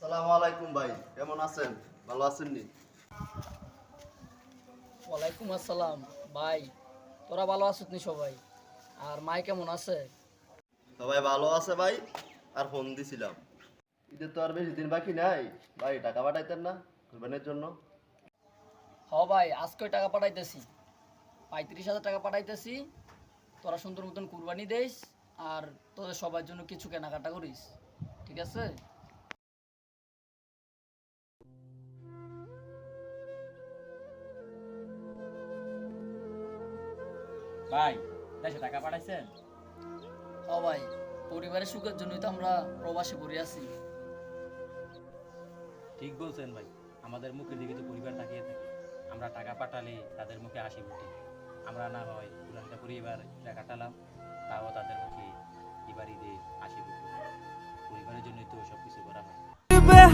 আসসালামু আলাইকুম ভাই, কেমন আছেন? ভালো আছেন নি? ওয়ালাইকুম আসসালাম ভাই, তোরা ভালো আছিস নি সবাই? আর মাই কেমন আছে? সবাই ভালো আছে ভাই। আর ফোন দিছিলাম, ঈদের তো আর বেশি দিন বাকি নাই ভাই, টাকা পাঠাইতেন না কুরবানির জন্য? ভাই, আজকে টাকা পাঠাইতেছি, 35,000 টাকা পাঠাইতেছি। তোরা সুন্দর মতন কুরবানি দেস, আর তোদের সবার জন্য কিছু কেনাকাটা করিস, ঠিক আছে? ভাই, দেশে টাকা পাঠাইছেন? ভাই, পরিবারের সুখের জন্যই তো আমরা প্রবাসে পড়ে আছি। ঠিক বলছেন ভাই, আমাদের মুখের দিকে তো পরিবার তাকিয়ে থাকে। আমরা টাকা পাঠালে তাদের মুখে হাসি ফুটে। আমরা না হয় পুরানটা পরিবার কাটালাম, তাও তাদের মুখে এবার ঈদে হাসি ফুটে। পরিবারের জন্যই তো সবকিছু করা হয়।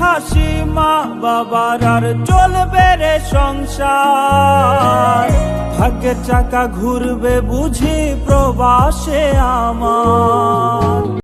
হাসি মা বাবার আর চলবে রে সংসার, ভাগ্যের চাকা ঘুরবে বুঝি প্রবাসে আমার।